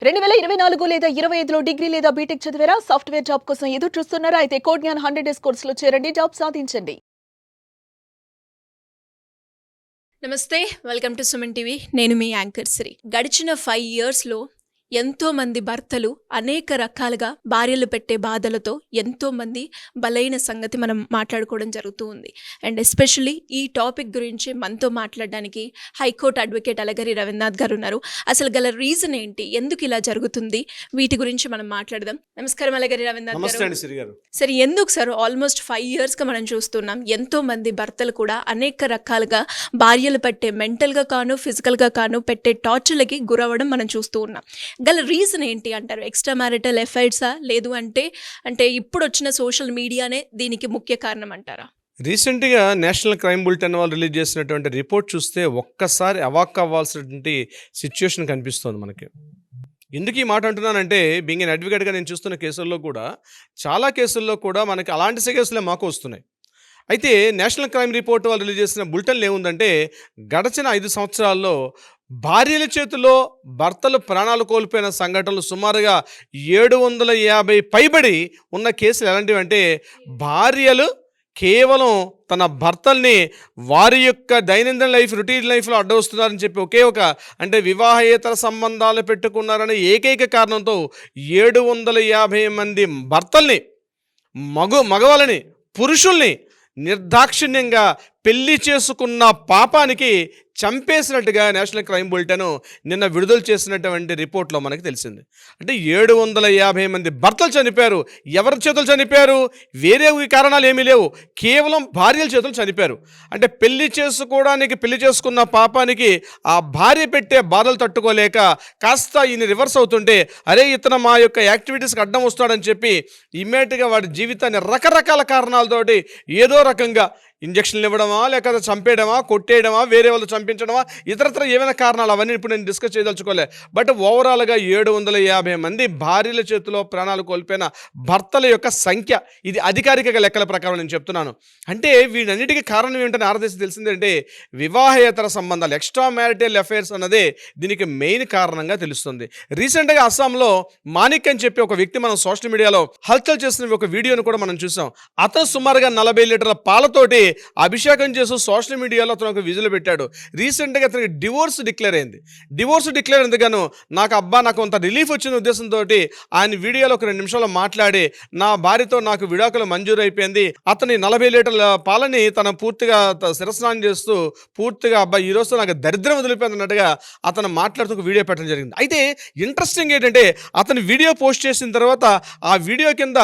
2024 లేదా 25లో డిగ్రీ లేదా బీటెక్ చదివారా? సాఫ్ట్‌వేర్ జాబ్ కోసం ఎదురు చూస్తున్నారా? అయితే కోడ్ జ్ఞాన్ 100 డేస్ కోర్సులో చేరండి. జాబ్ సాధించండి. నమస్తే, వెల్కమ్ టు సుమన్ టీవీ. నేను మీ యాంకర్ శ్రీ. గడిచిన 5 ఇయర్స్లో ఎంతో మంది భర్తలు అనేక రకాలుగా భార్యలు పెట్టే బాధలతో ఎంతో మంది బలైన సంగతి మనం మాట్లాడుకోవడం జరుగుతూ ఉంది. అండ్ ఎస్పెషల్లీ ఈ టాపిక్ గురించి మనతో మాట్లాడడానికి హైకోర్టు అడ్వకేట్ అలగరి రవీంద్రనాథ్ గారు ఉన్నారు. అసలు గల రీజన్ ఏంటి, ఎందుకు ఇలా జరుగుతుంది, వీటి గురించి మనం మాట్లాడదాం. నమస్కారం అలగరి రవీంద్రనాథ్ గారు. సరే, ఎందుకు సార్ ఆల్మోస్ట్ 5 ఇయర్స్గా మనం చూస్తున్నాం ఎంతో మంది భర్తలు కూడా అనేక రకాలుగా భార్యలు పెట్టే మెంటల్గా కాను ఫిజికల్గా కాను పెట్టే టార్చర్లకి గురవ్వడం మనం చూస్తూ ఉన్నాం. గల రీజన్ ఏంటి అంటారు? ఎక్స్ట్రా మ్యారిటల్ ఎఫైర్సా, లేదు అంటే ఇప్పుడు వచ్చిన సోషల్ మీడియానే దీనికి ముఖ్య కారణం అంటారా? రీసెంట్గా నేషనల్ క్రైమ్ బులెటిన్ వాళ్ళు రిలీజ్ చేసినటువంటి రిపోర్ట్ చూస్తే ఒక్కసారి అవాక్ అవ్వాల్సినటువంటి సిచ్యువేషన్ కనిపిస్తుంది మనకి. ఎందుకు ఈ మాట అంటున్నానంటే, బీయింగ్ ఎన్ అడ్వకేట్గా నేను చూస్తున్న కేసుల్లో కూడా చాలా కేసుల్లో కూడా మనకి అలాంటి కేసులే మాకు వస్తున్నాయి. అయితే నేషనల్ క్రైమ్ రిపోర్ట్ వాళ్ళు రిలీజ్ చేసిన బులెటిన్లో ఏముందంటే, గడిచిన 5 సంవత్సరాల్లో భార్యల చేతిలో భర్తలు ప్రాణాలు కోల్పోయిన సంఘటనలు సుమారుగా 750 పైబడి ఉన్న కేసులు ఎలాంటివి అంటే, భార్యలు కేవలం తన భర్తల్ని వారి యొక్క దైనందిన లైఫ్ రొటీన్ లైఫ్లో అడ్డొస్తున్నారని చెప్పి ఒకే ఒక అంటే వివాహేతర సంబంధాలు పెట్టుకున్నారనే ఏకైక కారణంతో 750 మంది భర్తల్ని మగవాళ్ళని పురుషుల్ని నిర్దాక్షిణ్యంగా పెళ్లి చేసుకున్న పాపానికి చంపేసినట్టుగా నేషనల్ క్రైమ్ బులెటిన్ నిన్న విడుదల చేసినటువంటి రిపోర్ట్లో మనకి తెలిసింది. అంటే 750 మంది భర్తలు చనిపోయారు. ఎవరి చేతులు చనిపోయారు? వేరే కారణాలు ఏమీ లేవు, కేవలం భార్యల చేతులు చనిపోయారు. అంటే పెళ్లి చేసుకున్న పాపానికి ఆ భార్య పెట్టే బాధలు తట్టుకోలేక కాస్త ఈయన రివర్స్ అవుతుంటే, అరే ఇతను మా యొక్క యాక్టివిటీస్కి అడ్డం వస్తాడని చెప్పి ఇమ్మీడియట్గా వాడి జీవితాన్ని రకరకాల కారణాలతోటి ఏదో రకంగా ఇంజక్షన్లు ఇవ్వడమా, లేకపోతే చంపేయడమా, కొట్టేయడమా, వేరే వాళ్ళు చంపించడమా, ఇతరత్ర ఏమైనా కారణాలు అవన్నీ ఇప్పుడు నేను డిస్కస్ చేయదలుచుకోలే. బట్ ఓవరాల్గా 750 మంది భార్యల చేతిలో ప్రాణాలు కోల్పోయిన భర్తల యొక్క సంఖ్య, ఇది అధికారిక లెక్కల ప్రకారం నేను చెప్తున్నాను. అంటే వీటన్నిటికీ కారణం ఏమిటని ఆరాధిస్తే తెలిసిందంటే, వివాహేతర సంబంధాలు, ఎక్స్ట్రా మ్యారిటల్ అఫైర్స్ అన్నదే దీనికి మెయిన్ కారణంగా తెలుస్తుంది. రీసెంట్గా అస్సాంలో మానిక్ అని చెప్పి ఒక వ్యక్తి మనం సోషల్ మీడియాలో హల్చల్ చేసిన ఒక వీడియోను కూడా మనం చూసాం. అతను సుమారుగా 40 లీటర్ల పాలతోటి అభిషేకం చేస్తూ సోషల్ మీడియాలో అతను ఒక విజులు పెట్టాడు. రీసెంట్గా అతనికి డివోర్స్ డిక్లేర్ అయింది. డివోర్స్ డిక్లేర్ ఎందుకను, నాకు కొంత రిలీఫ్ వచ్చిన ఉద్దేశంతో ఆయన వీడియోలో ఒక 2 నిమిషాలు మాట్లాడి, నా భార్యతో నాకు విడాకులు మంజూరు అయిపోయింది, అతని 40 లీటర్ల పాలని తన పూర్తిగా శిరస్నానం చేస్తూ పూర్తిగా ఈ రోజుతో నాకు దరిద్రం వదిలిపోయింది అన్నట్టుగా అతను మాట్లాడుతూ ఒక వీడియో పెట్టడం జరిగింది. అయితే ఇంట్రెస్టింగ్ ఏంటంటే, అతను వీడియో పోస్ట్ చేసిన తర్వాత ఆ వీడియో కింద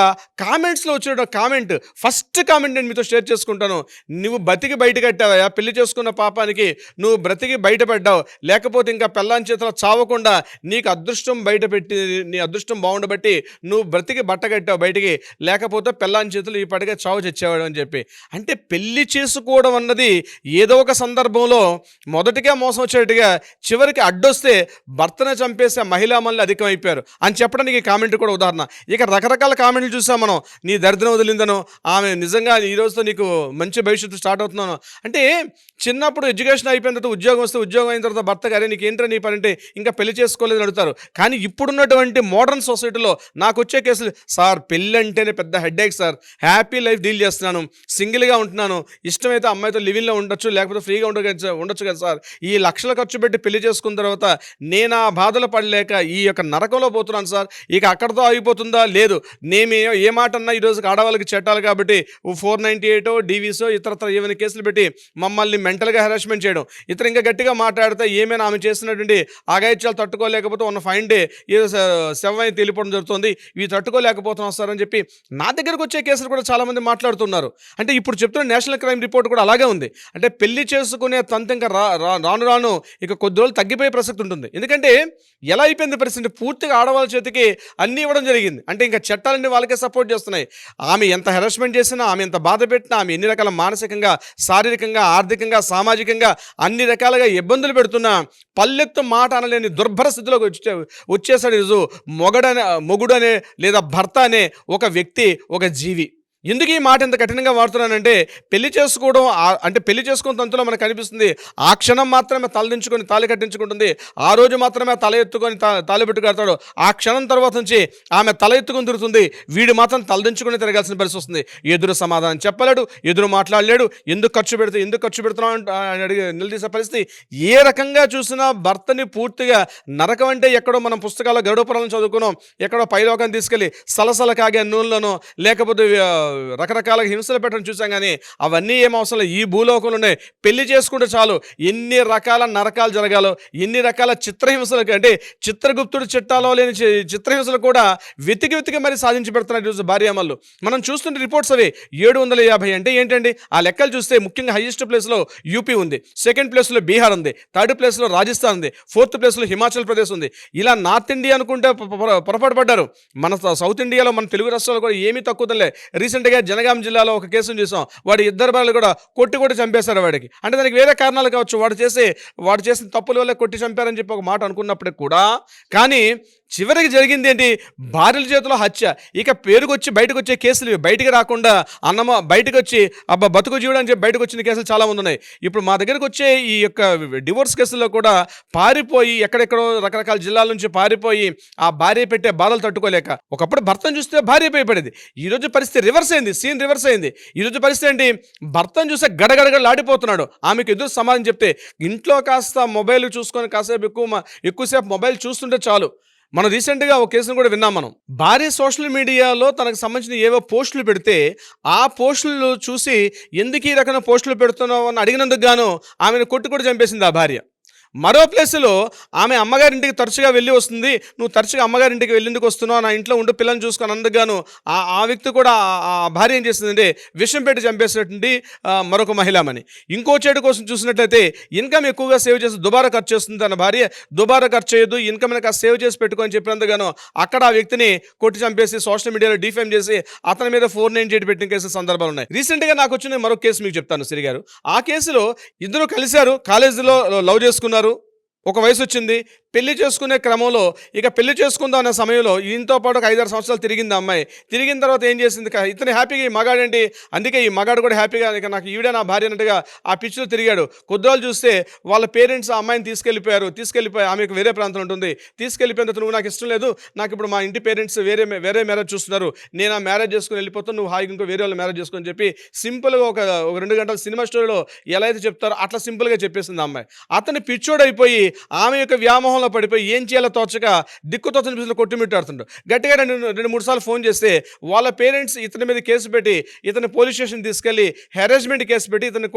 కామెంట్స్లో వచ్చిన కామెంట్, ఫస్ట్ కామెంట్ నేను మీతో షేర్ చేసుకుంటాను. నువ్వు బతికి బయట కట్టావా, పెళ్లి చేసుకున్న పాపానికి నువ్వు బ్రతికి బయటపడ్డావు, లేకపోతే ఇంకా పెళ్ళాని చేతిలో చావకుండా నీకు అదృష్టం బయటపెట్టి నీ అదృష్టం బాగుండబట్టి నువ్వు బ్రతికి బట్ట కట్టావు బయటికి, లేకపోతే పెళ్ళాని చేతులు ఈ పడిగా చావు చచ్చేవాడు అని చెప్పి. అంటే పెళ్లి చేసుకోవడం అన్నది ఏదో ఒక సందర్భంలో మొదటిగా మోసం వచ్చేట్టుగా చివరికి అడ్డొస్తే భర్తను చంపేసే మహిళా మళ్ళీ అధికమైపోయారు అని చెప్పడానికి ఈ కామెంట్ కూడా ఉదాహరణ. ఇక రకరకాల కామెంట్లు చూసాం మనం. నీ దరిద్రం వదిలిందనో, ఆమె నిజంగా ఈ రోజుతో నీకు మంచి భవిష్యత్తు స్టార్ట్ అవుతున్నాను అంటే, చిన్నప్పుడు ఎడ్యుకేషన్ అయిపోయిన తర్వాత ఉద్యోగం వస్తే, ఉద్యోగం అయిన తర్వాత భర్త గారే నీకు ఏంటో నీ పని అంటే ఇంకా పెళ్లి చేసుకోలేదని అడుగుతారు. కానీ ఇప్పుడున్నటువంటి మోడర్న్ సొసైటీలో నాకు వచ్చే కేసులు, సార్ పెళ్ళి అంటేనే పెద్ద headache sir, happy life deal చేస్తున్నాను, సింగిల్గా ఉంటున్నాను, ఇష్టమైతే అమ్మాయితో లివింగ్లో ఉండొచ్చు, లేకపోతే ఫ్రీగా ఉండొచ్చు కదా సార్, ఈ లక్షలు ఖర్చు పెట్టి పెళ్లి చేసుకున్న తర్వాత నేను ఆ బాధలు పడలేక ఈ యొక్క నరకంలో పోతున్నాను సార్, ఇక అక్కడితో అయిపోతుందా? లేదు, నేను ఏ మాట అన్నా ఈరోజు ఆడవాళ్ళకి చట్టాలు కాబట్టి 498 డీవీసో ఇతరత్ర ఏమైనా కేసులు పెట్టి మమ్మల్ని మెంటల్గా హెరాస్మెంట్ చేయడం, ఇతరు ఇంకా గట్టిగా మాట్లాడితే ఏమైనా ఆమె చేస్తున్నటువంటి ఆగాయిత్యాలు తట్టుకోలేకపోతే ఉన్న ఫైన్ డే ఏదో శవమై తేలిపోవడం జరుగుతుంది, ఇవి తట్టుకోలేకపోతున్నాం సార్ అని చెప్పి నా దగ్గరకు వచ్చే కేసులు కూడా చాలామంది మాట్లాడుతున్నారు. అంటే ఇప్పుడు చెప్తున్న నేషనల్ క్రైమ్ రిపోర్ట్ కూడా అలాగే ఉంది. అంటే పెళ్లి చేసుకునే తంత ఇంకా రాను ఇక కొద్ది రోజులు తగ్గిపోయే ప్రసక్తి ఉంటుంది. ఎందుకంటే ఎలా అయిపోయింది పరిస్థితి, పూర్తిగా ఆడవాళ్ళ చేతికి అన్నీ ఇవ్వడం జరిగింది. అంటే ఇంకా చట్టాలన్నీ వాళ్ళకే సపోర్ట్ చేస్తున్నాయి. ఆమె ఎంత హెరాస్మెంట్ చేసినా, ఆమె ఎంత బాధ పెట్టినా, ఆమె ఎన్ని రకాల మానసికంగా, శారీరకంగా, ఆర్థికంగా, సామాజికంగా అన్ని రకాలుగా ఇబ్బందులు పెడుతున్నా పల్లెత్తు మాట అనలేని దుర్భర స్థితిలోకి వచ్చేసాడు ఈరోజు మొగుడనే లేదా భర్త అనే ఒక వ్యక్తి, ఒక జీవి. ఎందుకు ఈ మాట ఇంత కఠినంగా వాడుతున్నానంటే పెళ్లి చేసుకోవడం అంటే పెళ్లి చేసుకున్న తంతులో మనకు కనిపిస్తుంది. ఆ క్షణం మాత్రమే తలదించుకొని తాళి కట్టించుకుంటుంది. ఆ రోజు మాత్రమే తల ఎత్తుకొని తాళి పెట్టి కడతాడు. ఆ క్షణం తర్వాత నుంచి ఆమె తల ఎత్తుకొని తిరుగుతుంది. వీడు మాత్రం తలదించుకొని తిరగాల్సిన పరిస్థితి వస్తుంది. ఎదురు సమాధానం చెప్పలేడు, ఎదురు మాట్లాడలేడు. ఎందుకు ఖర్చు పెడుతున్నావు అని అడిగి నిలదీసే పరిస్థితి. ఏ రకంగా చూసినా భర్తని పూర్తిగా నరకం అంటే ఎక్కడో మనం పుస్తకాల్లో గరుడ చదువుకున్నాం, ఎక్కడో పైలోకం తీసుకెళ్ళి సలసల కాగే నూనెలోనో లేకపోతే రకరకాల హింసలు పెట్టడం చూసాం. కానీ అవన్నీ ఏం అవసరం లేదు. ఈ భూలోకంలోనే పెళ్లి చేసుకుంటే చాలు ఎన్ని రకాల నరకాలు జరగాలో, ఎన్ని రకాల చిత్రహింసలు అంటే చిత్రగుప్తుడు చిట్టాలో లేని చిత్రహింసలు కూడా వెతికి మరి సాధించి పెడుతున్నారు ఈరోజు భార్యామల్లు. మనం చూస్తున్న రిపోర్ట్స్ అవి 750 అంటే ఏంటండి? ఆ లెక్కలు చూస్తే ముఖ్యంగా హైయెస్ట్ ప్లేస్లో యూపీ ఉంది, సెకండ్ ప్లేస్లో బీహార్ ఉంది, థర్డ్ ప్లేస్లో రాజస్థాన్ ఉంది, ఫోర్త్ ప్లేస్లో హిమాచల్ ప్రదేశ్ ఉంది. ఇలా నార్త్ ఇండియా అనుకుంటే పొరపాటు పడ్డారు. మన సౌత్ ఇండియాలో మన తెలుగు రాష్ట్రాలు కూడా ఏమీ తక్కువలే. రీసెంట్గా జనగాం జిల్లాలో ఒక కేసును చూసాం. వాడి ఇద్దరు భార్యలు కూడా కొట్టి చంపేశారు వాడికి. అంటే దానికి వేరే కారణాలు కావచ్చు, వాడు చేసిన తప్పుల వల్ల కొట్టి చంపారని చెప్పి ఒక మాట అనుకున్నప్పటికి కూడా, కానీ చివరికి జరిగింది ఏంటి? భార్యల చేతిలో హత్య. ఇక పేరుకొచ్చి బయటకు వచ్చే కేసులు బయటికి రాకుండా బయటకు వచ్చి బతుకు జీవుడు అని చెప్పి బయటకు వచ్చిన కేసులు చాలా మంది ఉన్నాయి. ఇప్పుడు మా దగ్గరకు వచ్చే ఈ యొక్క డివోర్స్ కేసుల్లో కూడా పారిపోయి ఎక్కడెక్కడో రకరకాల జిల్లాల నుంచి పారిపోయి ఆ భార్య పెట్టే బాధలు తట్టుకోలేక, ఒకప్పుడు భర్తను చూస్తే భార్య భయపడేది. ఈరోజు పరిస్థితి రివర్స్ అయింది, సీన్ రివర్స్ అయింది. ఈరోజు పరిస్థితి ఏంటి? భర్తను చూస్తే గడగడగడలాడిపోతున్నాడు. ఆమెకు ఎదురు సమాధానం చెప్తే ఇంట్లో కాస్త మొబైల్ చూసుకొని కాసేపు ఎక్కువసేపు మొబైల్ చూస్తుంటే చాలు. మనం రీసెంట్గా ఒక కేసును కూడా విన్నాం. మనం భార్య సోషల్ మీడియాలో తనకు సంబంధించిన ఏవో పోస్టులు పెడితే ఆ పోస్టులు చూసి ఎందుకు ఈ రకమైన పోస్టులు పెడుతున్నావు అని అడిగినందుకు గాను ఆమెను కొట్టి చంపేసింది ఆ భార్య. మరో ప్లేస్లో ఆమె అమ్మగారింటికి తరచుగా వెళ్ళి వస్తుంది. నువ్వు తరచుగా అమ్మగారింటికి వెళ్ళేందుకు వస్తున్నావు, నా ఇంట్లో ఉండి పిల్లల్ని చూసుకొని అందుకుగాను ఆ వ్యక్తి కూడా ఆ భార్య ఏం చేస్తుందంటే విషం పెట్టి చంపేసినటువంటి మరొక మహిళమని. ఇంకో చెడు కోసం చూసినట్లయితే ఇన్కమ్ ఎక్కువగా సేవ్ చేసి దుబారా ఖర్చు చేస్తుంది తన భార్య. దుబారా ఖర్చు చేయొద్దు, ఇన్కమ్ కాస్త సేవ్ చేసి పెట్టుకొని చెప్పినందుకుగాను అక్కడ ఆ వ్యక్తిని కొట్టి చంపేసి సోషల్ మీడియాలో డిఫేమ్ చేసి అతని మీద 498 పెట్టిన కేసు సందర్భాలు ఉన్నాయి. రీసెంట్గా నాకు వచ్చిన మరొక కేసు మీకు చెప్తాను సిరి గారు. ఆ కేసులో ఇద్దరు కలిశారు, కాలేజీలో లవ్ చేసుకున్నారు, ఒక వయసు వచ్చింది. పెళ్లి చేసుకునే క్రమంలో ఇక పెళ్లి చేసుకుందాం అనే సమయంలో ఈయనతో పాటు ఒక 5-6 సంవత్సరాలు తిరిగింది అమ్మాయి. తిరిగిన తర్వాత ఏం చేసింది? ఇతను హ్యాపీగా ఈ మగాడేంటి, అందుకే ఈ మగాడు కూడా హ్యాపీగా ఇక నాకు ఈవిడే నా భార్య అన్నట్టుగా ఆ పిచ్చిలో తిరిగాడు. కొద్ది రోజులు చూస్తే వాళ్ళ పేరెంట్స్ ఆ అమ్మాయిని తీసుకెళ్ళిపోయి ఆమెకు వేరే ప్రాంతం ఉంటుంది. తీసుకెళ్ళిపోయిన తర్వాత నువ్వు నాకు ఇష్టం లేదు, నాకు ఇప్పుడు మా ఇంటి పేరెంట్స్ వేరే మ్యారేజ్ చూస్తున్నారు, నేను ఆ మ్యారేజ్ చేసుకుని వెళ్ళిపోతాను, నువ్వు హాయిగా ఇంకో వేరే వాళ్ళు మ్యారేజ్ చేసుకొని చెప్పి సింపుల్గా ఒక 2 గంటల సినిమా స్టోరీలో ఎలా అయితే చెప్తారో అట్లా సింపుల్గా చెప్పేసింది ఆ అమ్మాయి. అతను పిచ్చోడైపోయి ఆమె యొక్క వ్యామోహంలో పడిపోయి ఏం చేయాలో తోచక దిక్కుతోచని పిల్లలు కొట్టుమిట్టాడుతుంటాడు. గట్టిగా 2-3 సార్లు ఫోన్ చేస్తే వాళ్ళ పేరెంట్స్ ఇతని మీద కేసు పెట్టి ఇతని పోలీస్ స్టేషన్ తీసుకెళ్లి హెరాస్మెంట్ కేసు పెట్టి ఇతని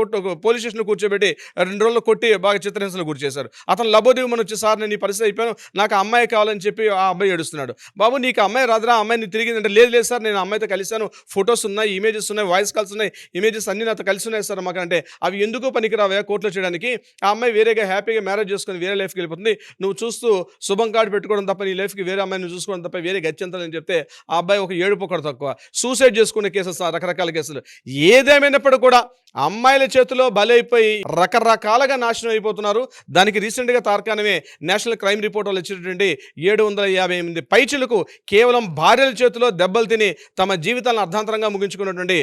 పోలీస్ స్టేషన్లో కూర్చోబెట్టి 2 రోజులు కొట్టి బాగా చిత్రహింసలు గురి చేశారు. అతను లబోదివి వచ్చి సార్ నేను ఈ పరిస్థితి అయిపోయాను, నాకు అమ్మాయి కావాలని చెప్పి ఆ అబ్బాయి ఏడుస్తున్నాడు. బాబు నీకు అమ్మాయి రాదురా, అమ్మాయి నీ తిరిగిందంటే లేదు సార్ నేను అమ్మాయితో కలిశాను, ఫొటోస్ ఉన్నాయి, ఇమేజెస్ ఉన్నాయి, వాయిస్ కాల్స్ ఉన్నాయి, ఇమేజెస్ అన్ని నాతో కలిసి ఉన్నాయి సార్ మాకు. అంటే అవి ఎందుకు పనికిరావా కోర్టులో చేయడానికి? ఆ అమ్మాయి వేరేగా హ్యాపీగా మ్యారేజ్ చేసుకుని వేరే లైఫ్కి వెళ్ళిపోతుంది, నువ్వు చూస్తూ శుభం కార్డు పెట్టుకోవడం తప్ప నీ లైఫ్కి వేరే అమ్మాయిని చూసుకోవడం తప్ప వేరే గత్యంతలని చెప్తే ఆ అబ్బాయి ఒక ఏడుపు ఒకటి తక్కువ సూసైడ్ చేసుకునే కేసెస్, రకరకాల కేసులు. ఏదేమైనప్పటికీ కూడా అమ్మాయిల చేతిలో బలైపోయి రకరకాలుగా నాశనం అయిపోతున్నారు. దానికి రీసెంట్గా తార్కాణమే నేషనల్ క్రైమ్ రిపోర్ట్ వాళ్ళు ఇచ్చినటువంటి 758 పైచిలకు కేవలం భార్యల చేతిలో దెబ్బలు తిని తమ జీవితాలను అర్ధాంతరంగా ముగించుకున్నటువంటి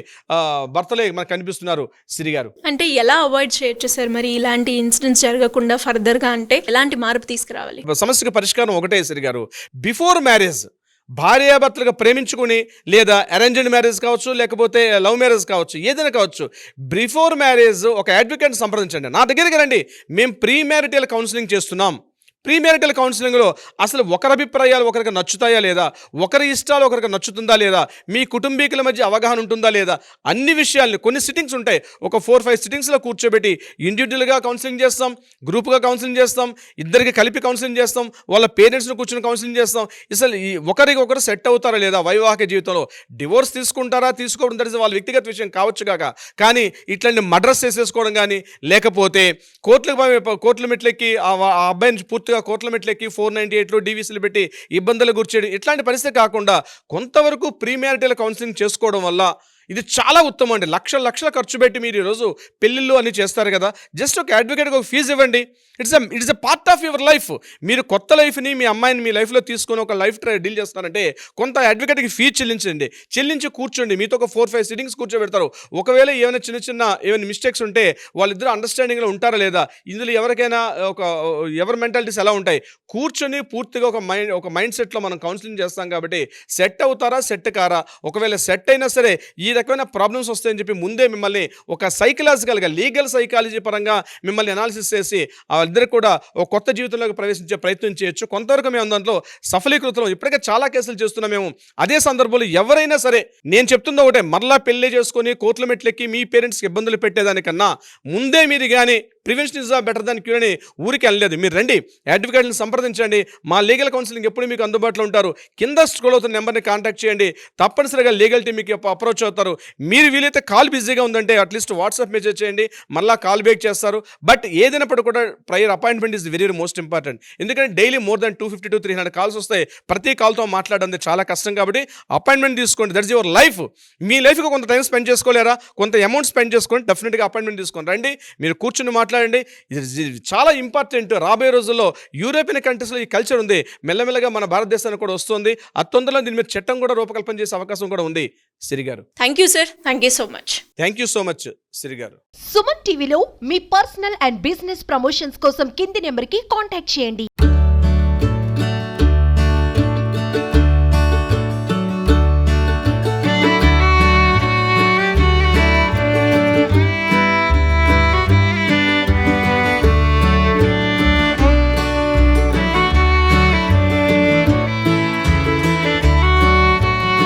భర్తలే మనకు కనిపిస్తున్నారు సిరి గారు. అంటే ఎలా అవాయిడ్ చేయొచ్చు సార్ మరి ఇలాంటి ఇన్సిడెంట్స్ జరగకుండా ఫర్దర్గా? అంటే ఎలాంటి మార్పు తీసుకురావాలి? సమస్యకు పరిష్కారం ఒకటే సిరి గారు. బిఫోర్ మ్యారేజ్ భార్యాభర్తలుగా ప్రేమించుకుని లేదా అరేంజ్డ్ మ్యారేజ్ కావచ్చు, లేకపోతే లవ్ మ్యారేజ్ కావచ్చు, ఏదైనా కావచ్చు, బిఫోర్ మ్యారేజ్ ఒక అడ్వకేట్ సంప్రదించండి. నా దగ్గరికి రండి, మేము ప్రీ మ్యారిటల్ కౌన్సిలింగ్ చేస్తున్నాం. ప్రీ మ్యారిటల్ కౌన్సిలింగ్లో అసలు ఒకరి అభిప్రాయాలు ఒకరికి నచ్చుతాయా లేదా, ఒకరి ఇష్టాలు ఒకరికి నచ్చుతుందా లేదా, మీ కుటుంబీకుల మధ్య అవగాహన ఉంటుందా లేదా, అన్ని విషయాల్ని కొన్ని సిట్టింగ్స్ ఉంటాయి, ఒక 4-5 సిట్టింగ్స్లో కూర్చోబెట్టి ఇండివిజువల్గా కౌన్సిలింగ్ చేస్తాం, గ్రూప్గా కౌన్సిలింగ్ చేస్తాం, ఇద్దరికి కలిపి కౌన్సిలింగ్ చేస్తాం, వాళ్ళ పేరెంట్స్ని కూర్చొని కౌన్సిలింగ్ చేస్తాం. అసలు ఒకరికొకరు సెట్ అవుతారా లేదా వైవాహిక జీవితంలో, డివోర్స్ తీసుకుంటారా తీసుకోవడం తెలిసి వాళ్ళ వ్యక్తిగత విషయం కావచ్చు కాక, కానీ ఇట్లాంటి మడ్రస్ చేసేసుకోవడం కానీ లేకపోతే కోర్టుల మెట్లెక్కి ఆ అబ్బాయిని పూర్తిగా కోర్టుల మెట్లెక్కి 498లో డీవీసీలు పెట్టి ఇబ్బందులు గుర్చేయడం, ఇట్లాంటి పరిస్థితి కాకుండా కొంతవరకు ప్రీ మ్యారిటల్ కౌన్సిలింగ్ చేసుకోవడం వల్ల ఇది చాలా ఉత్తమం అండి. లక్షలు ఖర్చు పెట్టి మీరు ఈరోజు పెళ్ళిళ్ళు అని చేస్తారు కదా, జస్ట్ ఒక అడ్వకేట్కి ఒక ఫీజు ఇవ్వండి. It's a part of your life. మీరు కొత్త లైఫ్ని మీ అమ్మాయిని మీ లైఫ్లో తీసుకొని ఒక లైఫ్ డీల్ చేస్తారంటే కొంత అడ్వకేట్కి ఫీజు చెల్లించి కూర్చోండి. మీతో ఒక 4-5 సిట్టింగ్స్ కూర్చోబెడతారు. ఒకవేళ ఏమైనా మిస్టేక్స్ ఉంటే వాళ్ళిద్దరూ అండర్స్టాండింగ్లో ఉంటారా లేదా, ఇందులో ఎవరికైనా ఎవరి మెంటాలిటీస్ ఎలా ఉంటాయి, కూర్చొని పూర్తిగా ఒక మైండ్ సెట్లో మనం కౌన్సిలింగ్ చేస్తాం కాబట్టి సెట్ అవుతారా సెట్ కారా, ఒకవేళ సెట్ అయినా సరే ఈ రకమైన ప్రాబ్లమ్స్ వస్తాయని చెప్పి ముందే మిమ్మల్ని ఒక సైకలాజికల్గా లీగల్ సైకాలజీ పరంగా మిమ్మల్ని అనాలిసిస్ చేసి వాళ్ళిద్దరు కూడా ఒక కొత్త జీవితంలోకి ప్రవేశించే ప్రయత్నం చేయొచ్చు. కొంతవరకు మేము దాంట్లో సఫలీకృతం ఇప్పటికే చాలా కేసులు చేస్తున్నాం మేము. అదే సందర్భంలో ఎవరైనా సరే నేను చెప్తున్నా ఒకటే, మరలా పెళ్లి చేసుకొని కోర్టుల మెట్లెక్కి మీ పేరెంట్స్కి ఇబ్బందులు పెట్టేదానికన్నా ముందే మీరు కానీ prevention is better than cure అని ఊరికి వెళ్ళలేదు. మీరు రండి, అడ్వకేట్ని సంప్రదించండి. మా లీగల్ కౌన్సిలింగ్ ఎప్పుడు మీకు అందుబాటులో ఉంటారు. కింద స్క్రోల్ అవుతున్న నెంబర్ని కాంటాక్ట్ చేయండి. తప్పనిసరిగా లీగల్ టీమ్ మీకు అప్రోచ్ అవుతారు. మీరు వీలైతే కాల్ బిజీగా ఉందంటే అట్లీస్ట్ వాట్సాప్ మెసేజ్ చేయండి, మళ్ళీ కాల్ బ్యాక్ చేస్తారు. బట్ ఏదైనప్పుడు కూడా prior appointment is very most important. ఎందుకంటే daily more than 250 to 300 calls వస్తాయి. ప్రతి కాల్తో మాట్లాడడం చాలా కష్టం కాబట్టి అపాయింట్మెంట్ తీసుకోండి. That's your life. మీ లైఫ్కి కొంత టైం స్పెండ్ చేసుకోలేరా, కొంత అమౌంట్ స్పెండ్ చేసుకోండి, డెఫినెట్గా అపాయింట్మెంట్ తీసుకొని రండి. మీరు కూర్చుని మాట్లాడండి. ఇది చాలా ఇంపార్టెంట్. రాబోయే రోజుల్లో యూరోపియన్ కంట్రీస్లో ఈ కల్చర్ ఉంది, మెల్లమెల్లగా మన భారతదేశానికి కూడా వస్తుంది. తొందరలో దీని మీద చట్టం కూడా రూపకల్పన చేసే అవకాశం కూడా ఉంది. Siri garu, thank you sir, thank you so much. Thank you so much Siri garu. Suman టీవీలో మీ పర్సనల్ అండ్ బిజినెస్ ప్రమోషన్స్ కోసం కింది నెంబర్కి కాంటాక్ట్ చేయండి.